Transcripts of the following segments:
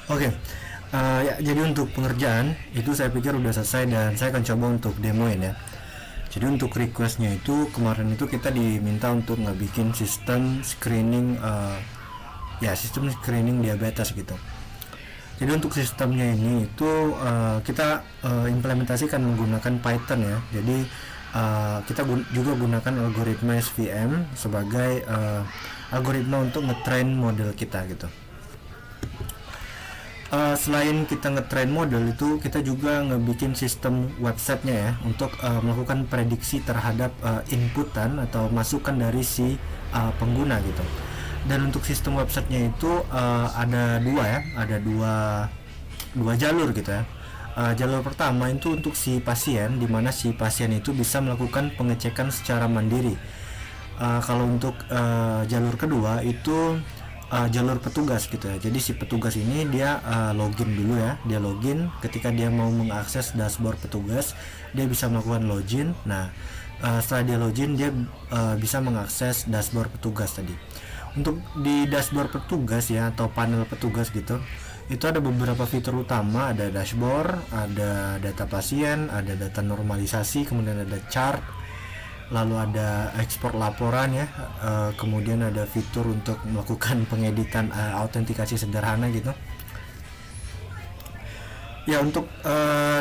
Oke, ya, jadi untuk pengerjaan itu saya pikir udah selesai dan saya akan coba untuk demoin ya. Jadi untuk requestnya itu kemarin itu kita diminta untuk ngebikin sistem screening, ya sistem screening diabetes gitu. Jadi untuk sistemnya ini itu kita implementasikan menggunakan Python ya. Jadi kita juga gunakan algoritma SVM sebagai algoritma untuk ngetrain model kita gitu. Selain kita ngetrain model itu, kita juga ngebikin sistem websitenya ya untuk melakukan prediksi terhadap inputan atau masukan dari si pengguna gitu. Dan untuk sistem websitenya itu ada dua ya, ada dua jalur gitu ya. Jalur pertama itu untuk si pasien, di mana si pasien itu bisa melakukan pengecekan secara mandiri. Kalau untuk jalur kedua itu jalur petugas gitu ya. Jadi si petugas ini dia login dulu ya, dia login. Ketika dia mau mengakses dashboard petugas, dia bisa melakukan login. Nah, setelah dia login, dia bisa mengakses dashboard petugas tadi. Untuk di dashboard petugas ya, atau panel petugas gitu, itu ada beberapa fitur utama. Ada dashboard, ada data pasien, ada data normalisasi, kemudian ada chart, lalu ada ekspor laporan ya, kemudian ada fitur untuk melakukan pengeditan autentikasi sederhana gitu ya. Untuk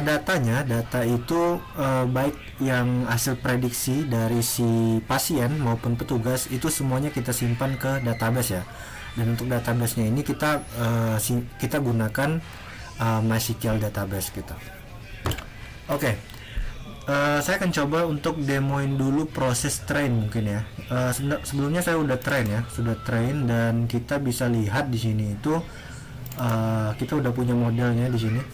data itu baik yang hasil prediksi dari si pasien maupun petugas itu semuanya kita simpan ke database ya. Dan untuk database-nya ini kita gunakan MySQL database gitu. Oke. Saya akan coba untuk demoin dulu proses train mungkin ya. Sebelumnya saya sudah train dan kita bisa lihat di sini itu kita udah punya modelnya di sini.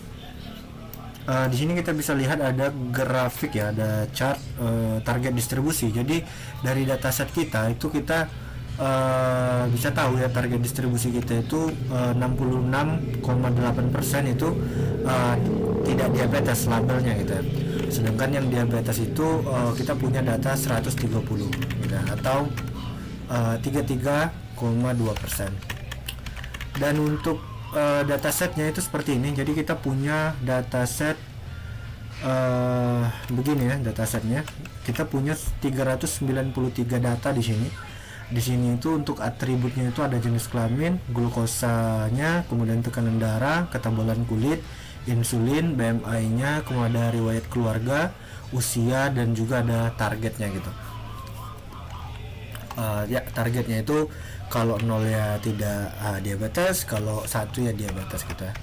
Di sini kita bisa lihat ada grafik ya, ada chart target distribusi. Jadi dari dataset kita itu kita bisa tahu ya target distribusi kita itu 66,8% itu tidak diabetes labelnya gitu ya. Sedangkan yang diabetes itu kita punya data 130 gitu, atau 33,2%. Dan untuk datasetnya itu seperti ini. Jadi kita punya dataset begini ya, datasetnya kita punya 393 data di sini. Di sini itu untuk atributnya itu ada jenis kelamin, glukosanya, kemudian tekanan darah, ketebalan kulit, insulin, BMI-nya, kemudian ada riwayat keluarga, usia, dan juga ada targetnya gitu. Ya targetnya itu kalau 0 ya tidak diabetes, kalau 1 ya diabetes gitu ya.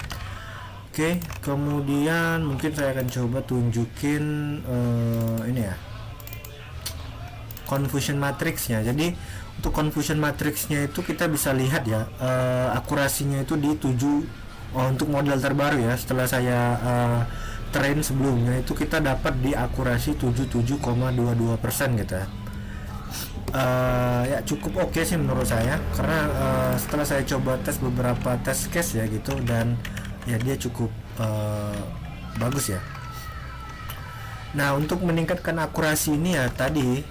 Oke, kemudian mungkin saya akan coba tunjukin ini ya, confusion matrixnya. Jadi untuk confusion matrixnya itu kita bisa lihat ya, akurasinya itu di 7 untuk model terbaru ya. Setelah saya train sebelumnya itu kita dapat di akurasi 77,22% gitu ya. Ya cukup oke sih menurut saya, karena setelah saya coba tes beberapa test case ya gitu, dan ya dia cukup bagus ya. Nah, untuk meningkatkan akurasi ini ya tadi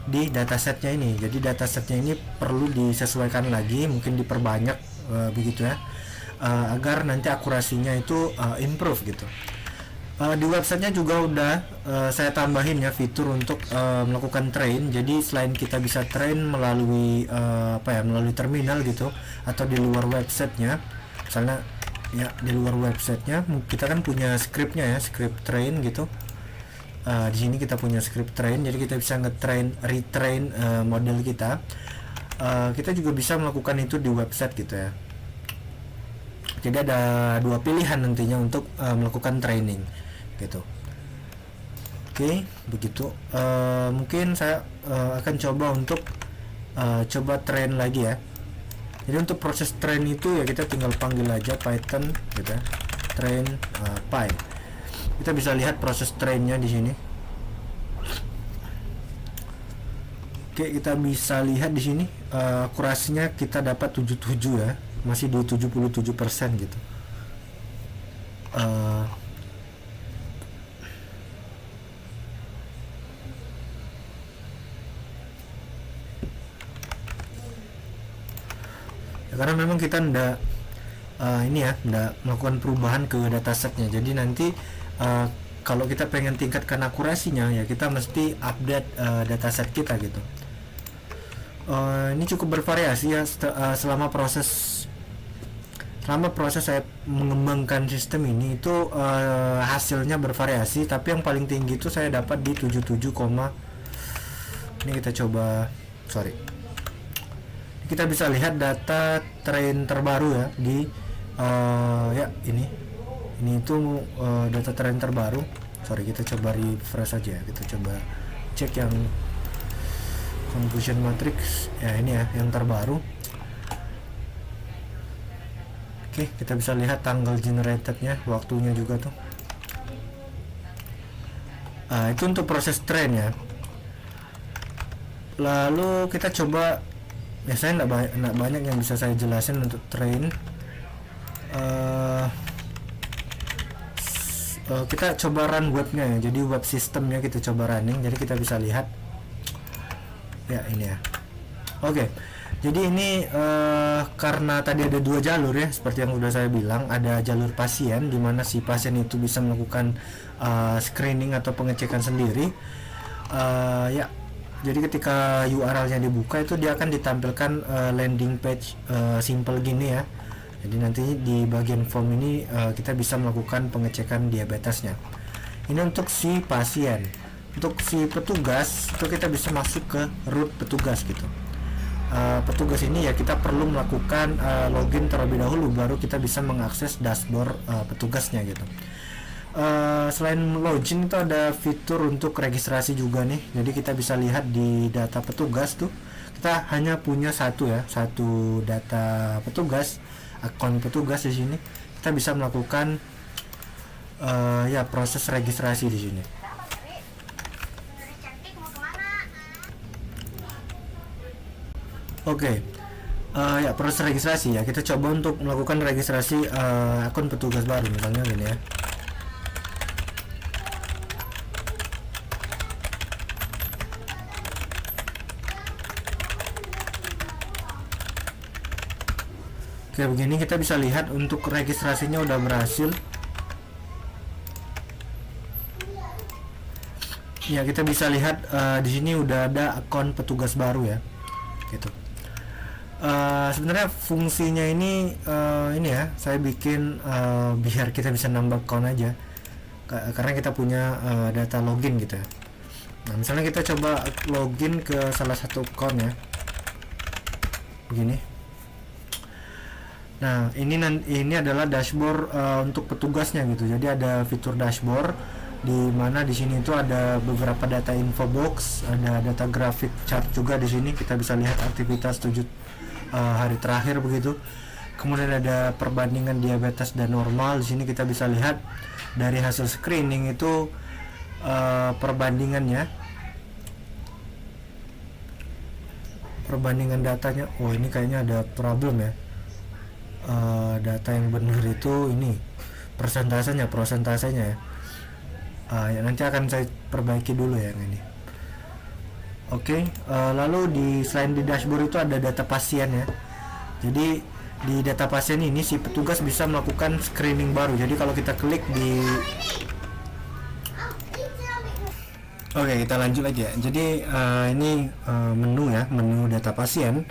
di datasetnya ini. Jadi datasetnya ini perlu disesuaikan lagi, mungkin diperbanyak begitu ya, agar nanti akurasinya itu improve gitu. Di websitenya juga udah saya tambahin ya fitur untuk melakukan train. Jadi selain kita bisa train melalui melalui terminal gitu, atau di luar websitenya, misalnya ya di luar websitenya kita kan punya scriptnya ya, script train gitu. Di sini kita punya script train, jadi kita bisa retrain model kita. Kita juga bisa melakukan itu di website gitu ya. Jadi ada dua pilihan nantinya untuk melakukan training gitu. Oke, begitu. Mungkin saya akan coba untuk coba train lagi ya. Jadi untuk proses train itu ya kita tinggal panggil aja Python gitu ya, train py. Kita bisa lihat proses trainnya di sini. Oke, kita bisa lihat di sini akurasinya kita dapat 77 ya, masih di 77% gitu. Ya, karena memang kita ini ya, nggak melakukan perubahan ke datasetnya. Jadi nanti kalau kita pengen tingkatkan akurasinya ya kita mesti update dataset kita gitu. Ini cukup bervariasi ya selama proses saya mengembangkan sistem ini itu hasilnya bervariasi, tapi yang paling tinggi itu saya dapat di 77, ini kita coba, kita bisa lihat data train terbaru ya di ya ini itu data train terbaru. Kita coba refresh aja ya, kita coba cek yang confusion matrix ya, ini ya yang terbaru. Oke, kita bisa lihat tanggal generatednya, waktunya juga tuh. Itu untuk proses train ya. Lalu kita coba, biasanya nggak banyak yang bisa saya jelasin untuk train. Kita coba run webnya ya, jadi web sistemnya kita coba running, jadi kita bisa lihat ya ini ya. Oke. Jadi ini karena tadi ada 2 jalur ya, seperti yang sudah saya bilang, ada jalur pasien di mana si pasien itu bisa melakukan screening atau pengecekan sendiri. Ya, jadi ketika URL-nya dibuka itu dia akan ditampilkan landing page simple gini ya. Jadi nanti di bagian form ini kita bisa melakukan pengecekan diabetesnya. Ini untuk si pasien. Untuk si petugas itu kita bisa masuk ke root petugas gitu. Petugas ini ya kita perlu melakukan login terlebih dahulu baru kita bisa mengakses dashboard petugasnya gitu. Selain login itu ada fitur untuk registrasi juga nih, jadi kita bisa lihat di data petugas tuh kita hanya punya satu data petugas, akun petugas. Di sini kita bisa melakukan ya proses registrasi di sini. Oke, ya proses registrasi ya, kita coba untuk melakukan registrasi akun petugas baru, misalnya gini ya. Oke, begini kita bisa lihat untuk registrasinya udah berhasil. Ya, kita bisa lihat di sini udah ada akun petugas baru ya, gitu. Sebenarnya fungsinya ini ya saya bikin biar kita bisa nambah account aja, karena kita punya data login gitu ya. Nah, misalnya kita coba login ke salah satu account ya, begini. Nah, ini adalah dashboard untuk petugasnya gitu. Jadi ada fitur dashboard di mana di sini itu ada beberapa data info box, ada data grafik chart juga di sini. Kita bisa lihat aktivitas 7 hari terakhir begitu. Kemudian ada perbandingan diabetes dan normal. Di sini kita bisa lihat dari hasil screening itu perbandingannya, perbandingan datanya. Oh, ini kayaknya ada problem ya. Data yang benar itu ini persentasenya ya. Ya nanti akan saya perbaiki dulu ya ini. Oke, lalu selain di dashboard itu ada data pasien ya. Jadi di data pasien ini si petugas bisa melakukan screening baru. Jadi kalau kita klik di Oke, kita lanjut lagi ya. Jadi ini menu ya, menu data pasien.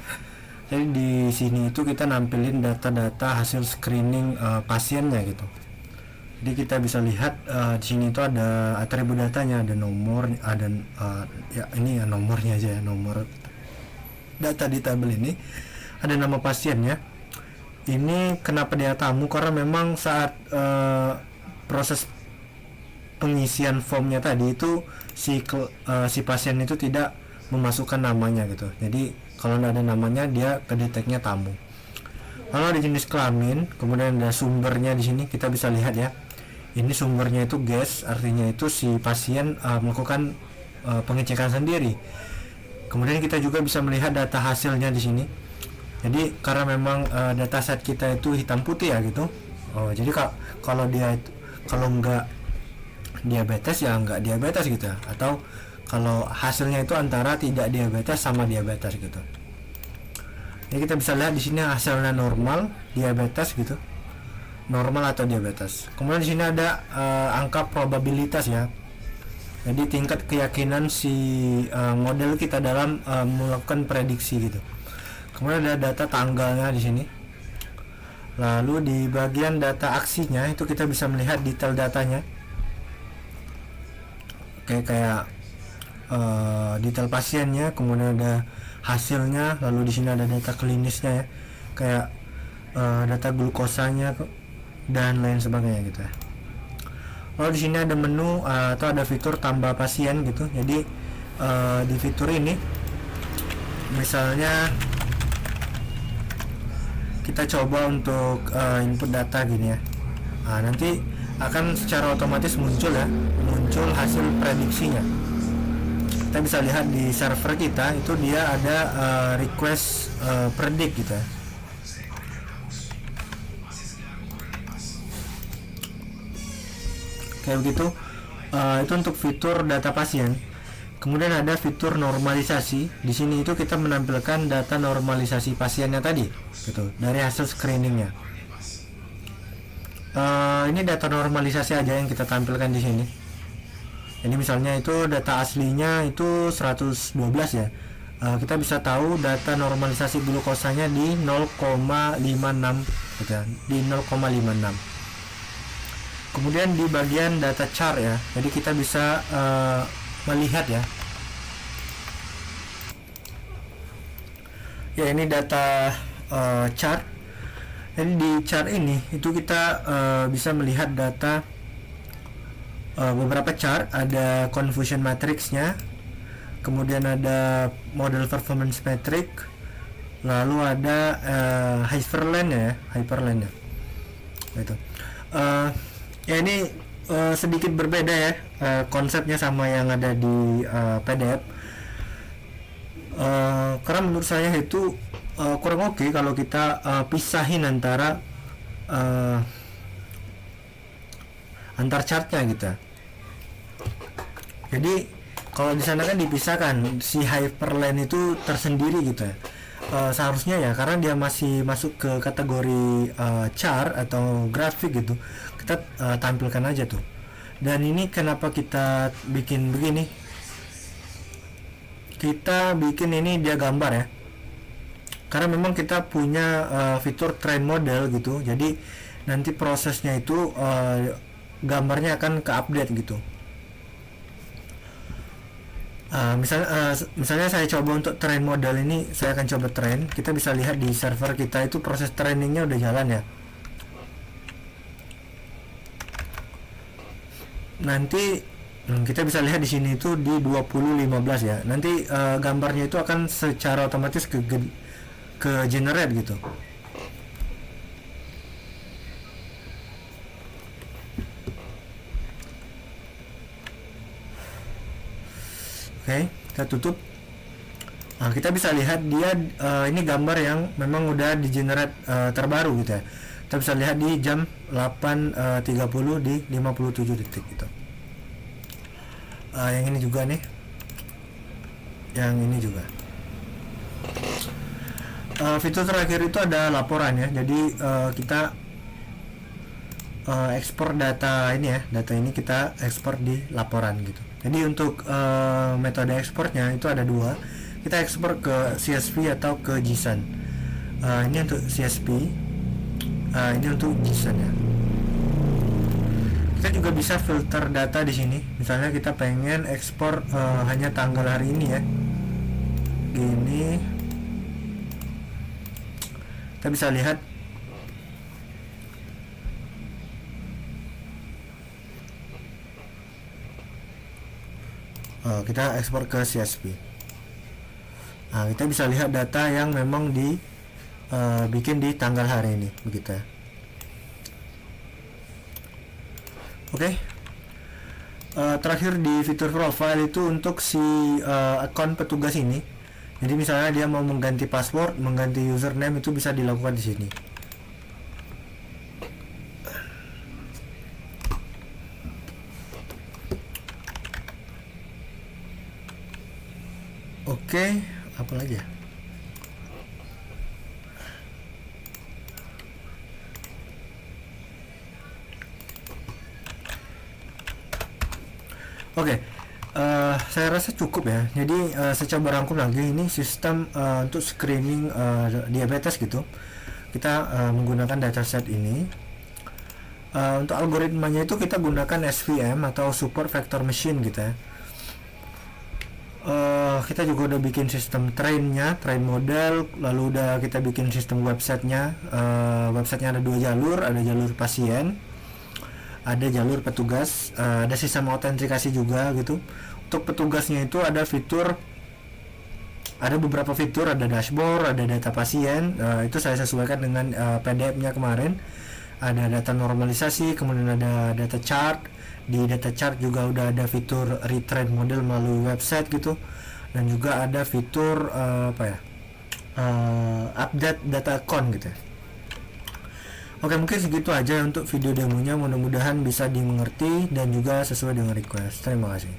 Jadi di sini itu kita nampilin data-data hasil screening pasiennya gitu. Jadi kita bisa lihat di sini itu ada atribut datanya, ada nomor, ada ya ini ya nomornya aja ya, nomor data di tabel ini. Ada nama pasiennya. Ini kenapa dia tamu, karena memang saat proses pengisian formnya tadi itu si pasien itu tidak memasukkan namanya gitu. Jadi kalau tidak ada namanya dia kedeteknya tamu. Lalu ada jenis kelamin, kemudian ada sumbernya di sini kita bisa lihat ya. Ini sumbernya itu guess, artinya itu si pasien melakukan pengecekan sendiri. Kemudian kita juga bisa melihat data hasilnya di sini. Jadi karena memang dataset kita itu hitam putih ya gitu. Jadi kalau nggak diabetes ya nggak diabetes gitu ya. Atau kalau hasilnya itu antara tidak diabetes sama diabetes gitu. Jadi kita bisa lihat di sini hasilnya normal, diabetes gitu. normal atau diabetes. Kemudian di sini ada angka probabilitas ya. Jadi tingkat keyakinan si model kita dalam melakukan prediksi gitu. Kemudian ada data tanggalnya di sini. Lalu di bagian data aksinya itu kita bisa melihat detail datanya. Kayak detail pasiennya, kemudian ada hasilnya, lalu di sini ada data klinisnya ya. Kayak data glukosanya dan lain sebagainya gitu ya. Lalu di sini ada menu atau ada fitur tambah pasien gitu. Jadi di fitur ini misalnya kita coba untuk input data gini ya. Nanti akan secara otomatis muncul hasil prediksinya. Kita bisa lihat di server kita itu dia ada request predict gitu ya. Kayak begitu. Itu untuk fitur data pasien. Kemudian ada fitur normalisasi. Di sini itu kita menampilkan data normalisasi pasiennya tadi, gitu, dari hasil screeningnya. Ini data normalisasi aja yang kita tampilkan di sini. Jadi misalnya itu data aslinya itu 112 ya. Kita bisa tahu data normalisasi glukosanya di 0,56 gitu ya, di 0,56. Kemudian di bagian data chart ya, jadi kita bisa melihat ya. Ya ini data chart. Jadi di chart ini itu kita bisa melihat data beberapa chart, ada confusion matrixnya, kemudian ada model performance metric, lalu ada hyperlane ya, gitu. Ya ini sedikit berbeda ya konsepnya sama yang ada di PDF. Karena menurut saya itu kurang oke kalau kita pisahin antara antar chartnya gitu. Jadi kalau di sana kan dipisahkan, si hyperlane itu tersendiri gitu ya. Seharusnya ya, karena dia masih masuk ke kategori chart atau grafik gitu, kita tampilkan aja tuh. Dan ini kenapa kita bikin begini, kita bikin ini dia gambar ya, karena memang kita punya fitur trend model gitu. Jadi nanti prosesnya itu gambarnya akan ke update gitu. Misalnya saya coba untuk trend model ini, saya akan coba trend. Kita bisa lihat di server kita itu proses trainingnya udah jalan ya. Nanti kita bisa lihat di sini itu di 2015 ya. Nanti gambarnya itu akan secara otomatis ke generate gitu. Oke, kita tutup. Kita bisa lihat dia ini gambar yang memang udah di generate terbaru gitu ya. Kita bisa lihat di jam 8.30 di 57 detik gitu. Yang ini juga nih, yang ini juga. Fitur terakhir itu ada laporan ya. Jadi kita ekspor data ini ya, data ini kita ekspor di laporan gitu. Jadi untuk metode ekspornya itu ada dua. Kita ekspor ke CSV atau ke JSON. Ini untuk CSV, ini untuk JSON ya. Kita juga bisa filter data di sini. Misalnya kita pengen ekspor hanya tanggal hari ini ya. Gini. Kita bisa lihat kita ekspor ke CSV. Kita bisa lihat data yang memang bikin di tanggal hari ini begitu ya. Oke. Terakhir di fitur profile itu untuk si akun petugas ini. Jadi misalnya dia mau mengganti password, mengganti username, itu bisa dilakukan di sini. Oke, apa lagi ya? Oke, saya rasa cukup ya. Jadi saya coba rangkum lagi ini sistem untuk screening diabetes gitu. Kita menggunakan dataset ini. Untuk algoritmanya itu kita gunakan SVM atau Support Vector Machine gitu ya. Kita juga udah bikin sistem train model, lalu udah kita bikin sistem websitenya. Websitenya ada 2 jalur, ada jalur pasien, ada jalur petugas, ada sistem autentikasi juga gitu. Untuk petugasnya itu ada beberapa fitur, ada dashboard, ada data pasien, itu saya sesuaikan dengan PDF-nya kemarin. Ada data normalisasi, kemudian ada data chart. Di data chart juga udah ada fitur retrain model melalui website gitu, dan juga ada fitur update data account gitu ya. Oke, mungkin segitu aja untuk video demonya, mudah-mudahan bisa dimengerti dan juga sesuai dengan request. Terima kasih.